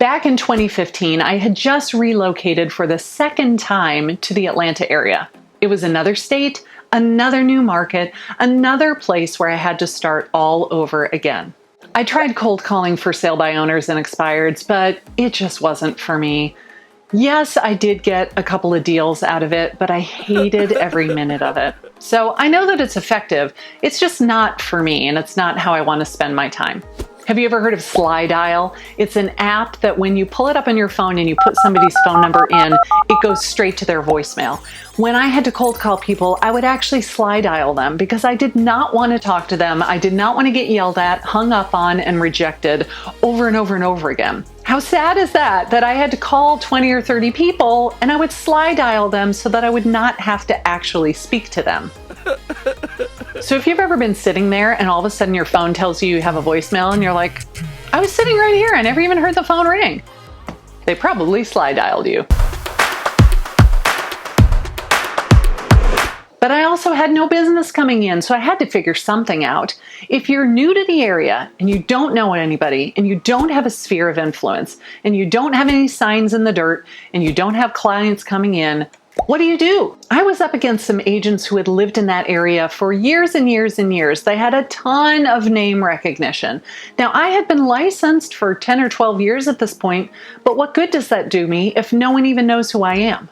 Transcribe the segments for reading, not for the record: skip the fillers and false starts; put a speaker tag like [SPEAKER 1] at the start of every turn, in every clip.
[SPEAKER 1] Back in 2015, I had just relocated for the second time to the Atlanta area. It was another state, another new market, another place where I had to start all over again. I tried cold calling for sale by owners and expireds, but it just wasn't for me. Yes, I did get a couple of deals out of it, but I hated every minute of it. So I know that it's effective. It's just not for me, and it's not how I want to spend my time. Have you ever heard of Slide Dial? It's an app that when you pull it up on your phone and you put somebody's phone number in, it goes straight to their voicemail. When I had to cold call people, I would actually slide dial them because I did not want to talk to them. I did not want to get yelled at, hung up on, and rejected over and over and over again. How sad is that I had to call 20 or 30 people and I would slide dial them so that I would not have to actually speak to them. So if you've ever been sitting there and all of a sudden your phone tells you you have a voicemail and you're like, I was sitting right here, I never even heard the phone ring. They probably slide dialed you. But I also had no business coming in, so I had to figure something out. If you're new to the area and you don't know anybody and you don't have a sphere of influence and you don't have any signs in the dirt and you don't have clients coming in, what do? I was up against some agents who had lived in that area for years and years and years. They had a ton of name recognition. Now, I had been licensed for 10 or 12 years at this point, but what good does that do me if no one even knows who I am?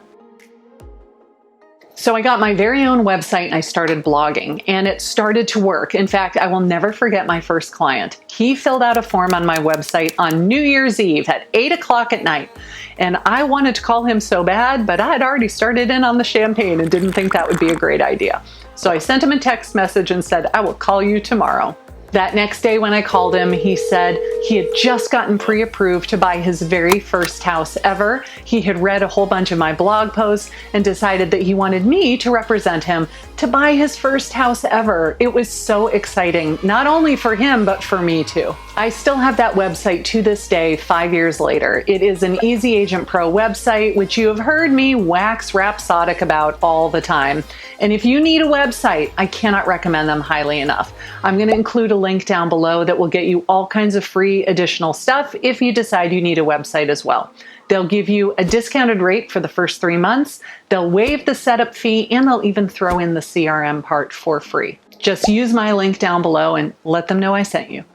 [SPEAKER 1] So I got my very own website and I started blogging, and it started to work. In fact, I will never forget my first client. He filled out a form on my website on New Year's Eve at 8 o'clock at night. And I wanted to call him so bad, but I had already started in on the champagne and didn't think that would be a great idea. So I sent him a text message and said, I will call you tomorrow. That next day when I called him, he said he had just gotten pre-approved to buy his very first house ever. He had read a whole bunch of my blog posts and decided that he wanted me to represent him to buy his first house ever. It was so exciting, not only for him, but for me too. I still have that website to this day, 5 years later. It is an Easy Agent Pro website, which you have heard me wax rhapsodic about all the time. And if you need a website, I cannot recommend them highly enough. I'm going to include a link down below that will get you all kinds of free additional stuff if you decide you need a website as well. They'll give you a discounted rate for the first 3 months. They'll waive the setup fee, and they'll even throw in the CRM part for free. Just use my link down below and let them know I sent you.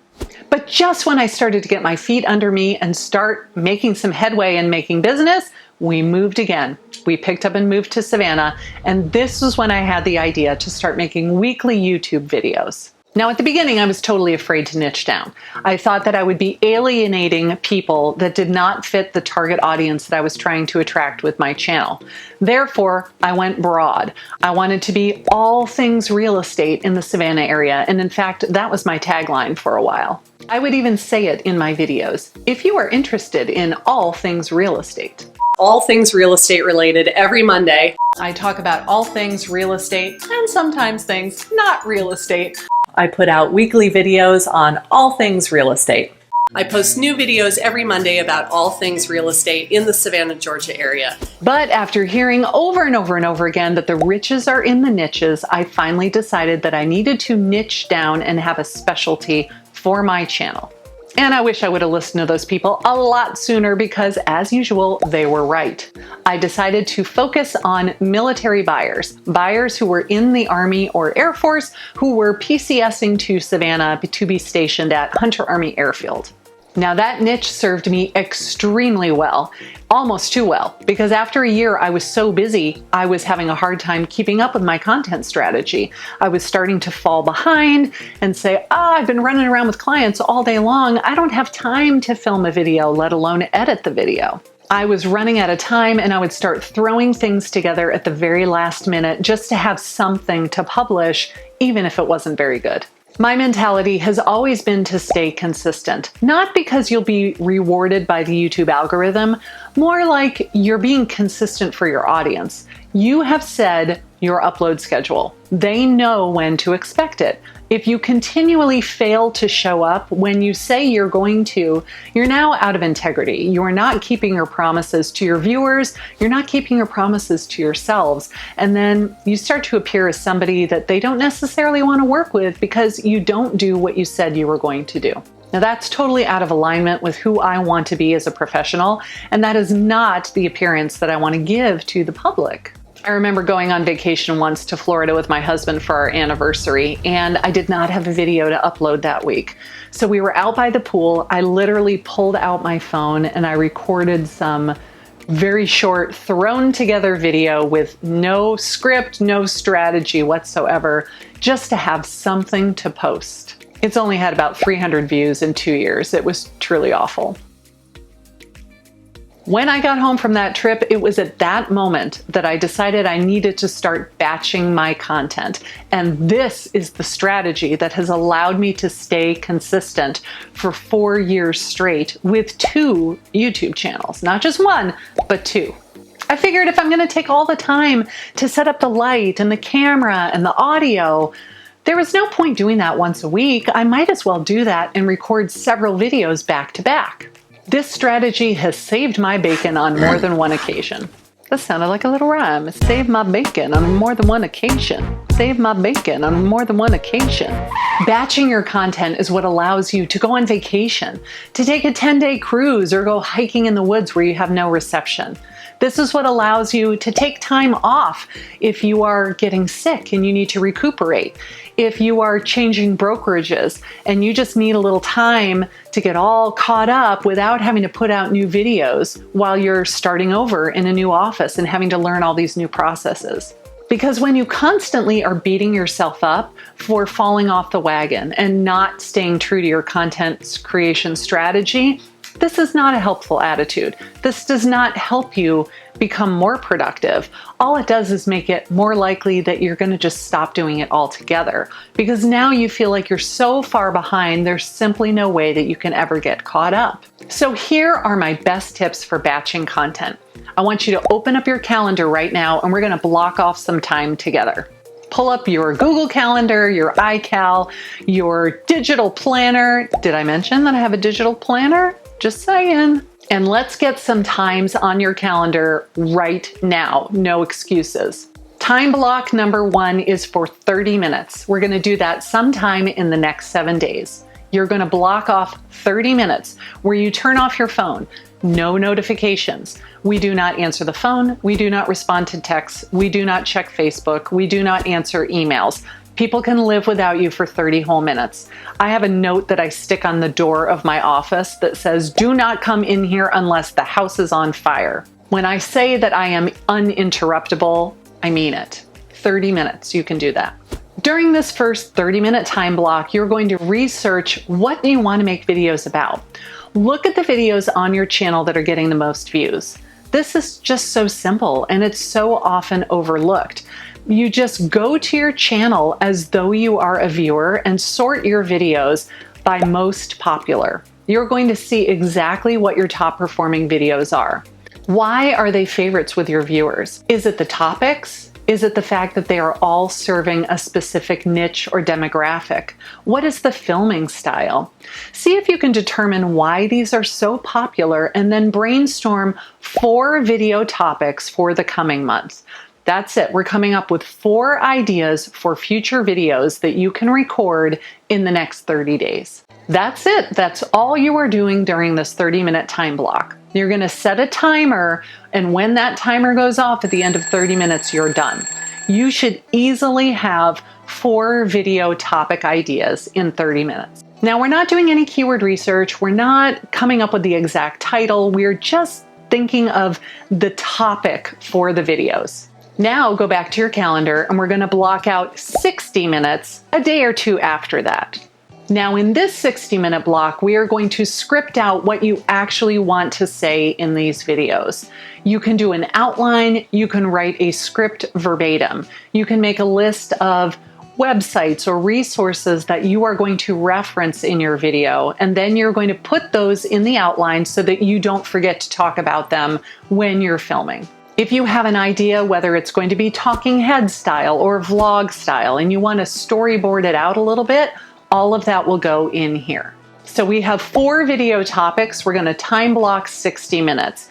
[SPEAKER 1] But just when I started to get my feet under me and start making some headway and making business, we moved again. We picked up and moved to Savannah, and this was when I had the idea to start making weekly YouTube videos. Now, at the beginning, I was totally afraid to niche down. I thought that I would be alienating people that did not fit the target audience that I was trying to attract with my channel. Therefore, I went broad. I wanted to be all things real estate in the Savannah area, and in fact, that was my tagline for a while. I would even say it in my videos. If you are interested in all things real estate. All things real estate related every Monday. I talk about all things real estate and sometimes things not real estate. I put out weekly videos on all things real estate. I post new videos every Monday about all things real estate in the Savannah, Georgia area. But after hearing over and over and over again that the riches are in the niches, I finally decided that I needed to niche down and have a specialty for my channel. And I wish I would have listened to those people a lot sooner because, as usual, they were right. I decided to focus on military buyers who were in the Army or Air Force who were PCSing to Savannah to be stationed at Hunter Army Airfield. Now that niche served me extremely well, almost too well, because after a year I was so busy, I was having a hard time keeping up with my content strategy. I was starting to fall behind and say, I've been running around with clients all day long. I don't have time to film a video, let alone edit the video. I was running out of time and I would start throwing things together at the very last minute just to have something to publish, even if it wasn't very good. My mentality has always been to stay consistent, not because you'll be rewarded by the YouTube algorithm, more like you're being consistent for your audience. You have said your upload schedule. They know when to expect it. If you continually fail to show up when you say you're going to, you're now out of integrity. You're not keeping your promises to your viewers. You're not keeping your promises to yourselves. And then you start to appear as somebody that they don't necessarily want to work with because you don't do what you said you were going to do. Now that's totally out of alignment with who I want to be as a professional, and that is not the appearance that I want to give to the public. I remember going on vacation once to Florida with my husband for our anniversary, and I did not have a video to upload that week. So we were out by the pool. I literally pulled out my phone and I recorded some very short, thrown together video with no script, no strategy whatsoever, just to have something to post. It's only had about 300 views in 2 years. It was truly awful. When I got home from that trip, it was at that moment that I decided I needed to start batching my content. And this is the strategy that has allowed me to stay consistent for 4 years straight with 2 YouTube channels. Not just one, but 2. I figured if I'm going to take all the time to set up the light and the camera and the audio, there was no point doing that once a week. I might as well do that and record several videos back to back. This strategy has saved my bacon on more than one occasion. That sounded like a little rhyme. Save my bacon on more than one occasion. Save my bacon on more than one occasion. Batching your content is what allows you to go on vacation, to take a 10-day cruise, or go hiking in the woods where you have no reception. This is what allows you to take time off if you are getting sick and you need to recuperate. If you are changing brokerages and you just need a little time to get all caught up without having to put out new videos while you're starting over in a new office and having to learn all these new processes. Because when you constantly are beating yourself up for falling off the wagon and not staying true to your content creation strategy, this is not a helpful attitude. This does not help you become more productive. All it does is make it more likely that you're going to just stop doing it altogether, because now you feel like you're so far behind, there's simply no way that you can ever get caught up. So here are my best tips for batching content. I want you to open up your calendar right now and we're going to block off some time together. Pull up your Google Calendar, your iCal, your digital planner. Did I mention that I have a digital planner? Just saying. And let's get some times on your calendar right now. No excuses. Time block number 1 is for 30 minutes. We're going to do that sometime in the next 7 days. You're going to block off 30 minutes where you turn off your phone. No notifications. We do not answer the phone. We do not respond to texts. We do not check Facebook. We do not answer emails. People can live without you for 30 whole minutes. I have a note that I stick on the door of my office that says, "Do not come in here unless the house is on fire." When I say that I am uninterruptible, I mean it. 30 minutes, you can do that. During this first 30-minute time block, you're going to research what you want to make videos about. Look at the videos on your channel that are getting the most views. This is just so simple and it's so often overlooked. You just go to your channel as though you are a viewer and sort your videos by most popular. You're going to see exactly what your top performing videos are. Why are they favorites with your viewers? Is it the topics? Is it the fact that they are all serving a specific niche or demographic? What is the filming style? See if you can determine why these are so popular and then brainstorm 4 video topics for the coming months. That's it. We're coming up with 4 ideas for future videos that you can record in the next 30 days. That's it. That's all you are doing during this 30-minute time block. You're going to set a timer, and when that timer goes off at the end of 30 minutes, you're done. You should easily have 4 video topic ideas in 30 minutes. Now, we're not doing any keyword research. We're not coming up with the exact title. We're just thinking of the topic for the videos. Now go back to your calendar and we're going to block out 60 minutes a day or 2 after that. Now in this 60-minute block, we are going to script out what you actually want to say in these videos. You can do an outline, you can write a script verbatim. You can make a list of websites or resources that you are going to reference in your video, and then you're going to put those in the outline so that you don't forget to talk about them when you're filming. If you have an idea, whether it's going to be talking head style or vlog style, and you want to storyboard it out a little bit, all of that will go in here. So we have 4 video topics. We're going to time block 60 minutes.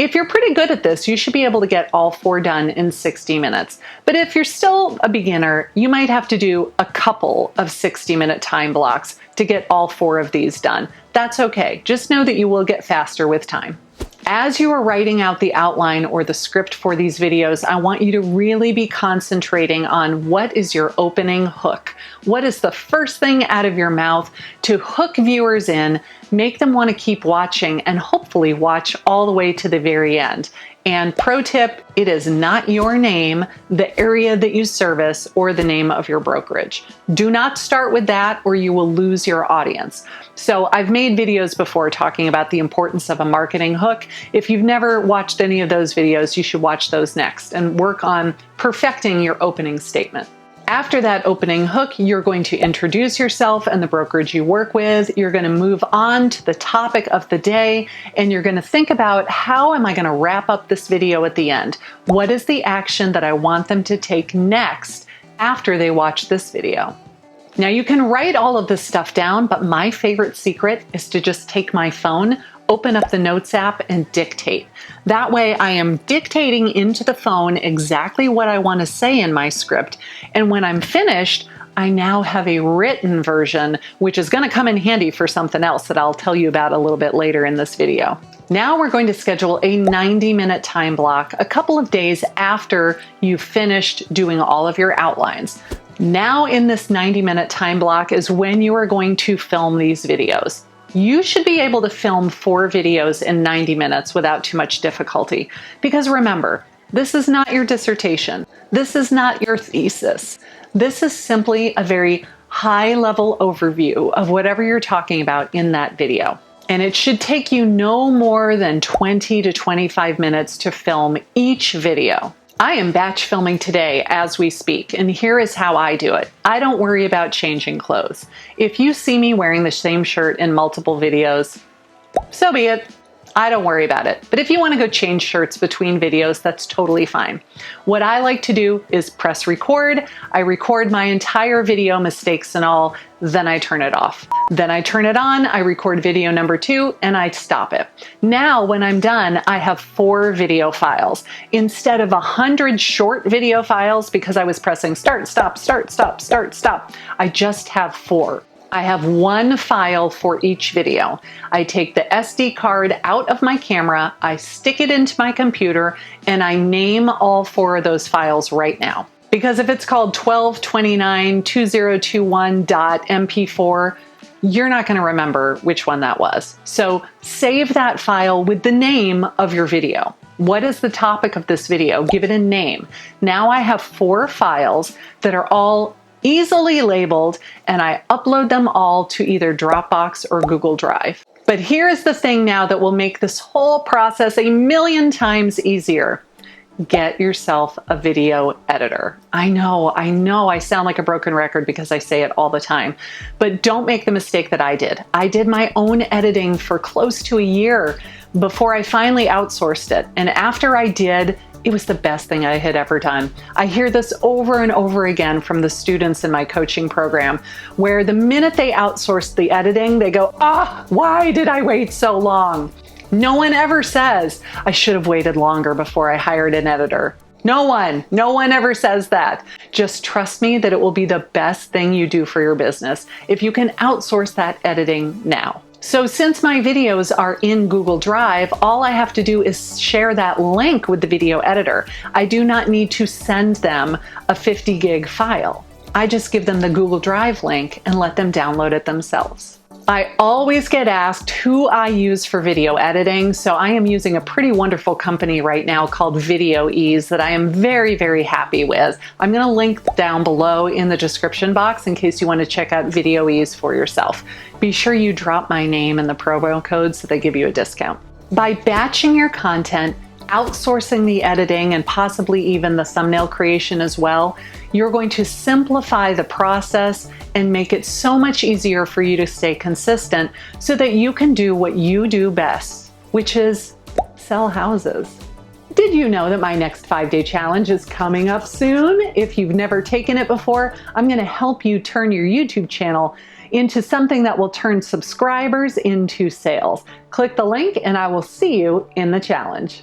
[SPEAKER 1] If you're pretty good at this, you should be able to get all 4 done in 60 minutes. But if you're still a beginner, you might have to do a couple of 60-minute time blocks to get all 4 of these done. That's okay. Just know that you will get faster with time. As you are writing out the outline or the script for these videos, I want you to really be concentrating on what is your opening hook. What is the first thing out of your mouth to hook viewers in, make them want to keep watching, and hopefully watch all the way to the very end. And pro tip, it is not your name, the area that you service, or the name of your brokerage. Do not start with that or you will lose your audience. So I've made videos before talking about the importance of a marketing hook. If you've never watched any of those videos, you should watch those next and work on perfecting your opening statement. After that opening hook, you're going to introduce yourself and the brokerage you work with. You're going to move on to the topic of the day, and you're going to think about, how am I going to wrap up this video at the end? What is the action that I want them to take next after they watch this video? Now, you can write all of this stuff down, but my favorite secret is to just take my phone, open up the Notes app, and dictate. That way I am dictating into the phone exactly what I want to say in my script. And when I'm finished, I now have a written version, which is going to come in handy for something else that I'll tell you about a little bit later in this video. Now we're going to schedule a 90-minute time block a couple of days after you've finished doing all of your outlines. Now in this 90-minute time block is when you are going to film these videos. You should be able to film 4 videos in 90 minutes without too much difficulty. Because remember, this is not your dissertation. This is not your thesis. This is simply a very high-level overview of whatever you're talking about in that video. And it should take you no more than 20 to 25 minutes to film each video. I am batch filming today as we speak, and here is how I do it. I don't worry about changing clothes. If you see me wearing the same shirt in multiple videos, so be it. I don't worry about it. But if you want to go change shirts between videos, that's totally fine. What I like to do is press record. I record my entire video, mistakes and all, then I turn it off. Then I turn it on, I record video number 2, and I stop it. Now, when I'm done, I have 4 video files. Instead of 100 short video files, because I was pressing start, stop, start, stop, start, stop, I just have 4. I have 1 file for each video. I take the SD card out of my camera, I stick it into my computer, and I name all 4 of those files right now. Because if it's called 12292021.mp4, you're not going to remember which one that was. So save that file with the name of your video. What is the topic of this video? Give it a name. Now I have 4 files that are all easily labeled, and I upload them all to either Dropbox or Google Drive. But here's the thing now that will make this whole process a million times easier. Get yourself a video editor. I know I sound like a broken record because I say it all the time, but don't make the mistake that I did. I did my own editing for close to a year before I finally outsourced it. And after I did, it was the best thing I had ever done. I hear this over and over again from the students in my coaching program, where the minute they outsource the editing, they go, why did I wait so long? No one ever says, I should have waited longer before I hired an editor. No one ever says that. Just trust me that it will be the best thing you do for your business if you can outsource that editing now. So since my videos are in Google Drive, all I have to do is share that link with the video editor. I do not need to send them a 50 gig file. I just give them the Google Drive link and let them download it themselves. I always get asked who I use for video editing, so I am using a pretty wonderful company right now called Video Ease that I am very, very happy with. I'm going to link down below in the description box in case you want to check out Video Ease for yourself. Be sure you drop my name in the promo code so they give you a discount. By batching your content, outsourcing the editing, and possibly even the thumbnail creation as well, you're going to simplify the process and make it so much easier for you to stay consistent so that you can do what you do best, which is sell houses. Did you know that my next 5-day challenge is coming up soon? If you've never taken it before, I'm going to help you turn your YouTube channel into something that will turn subscribers into sales. Click the link and I will see you in the challenge.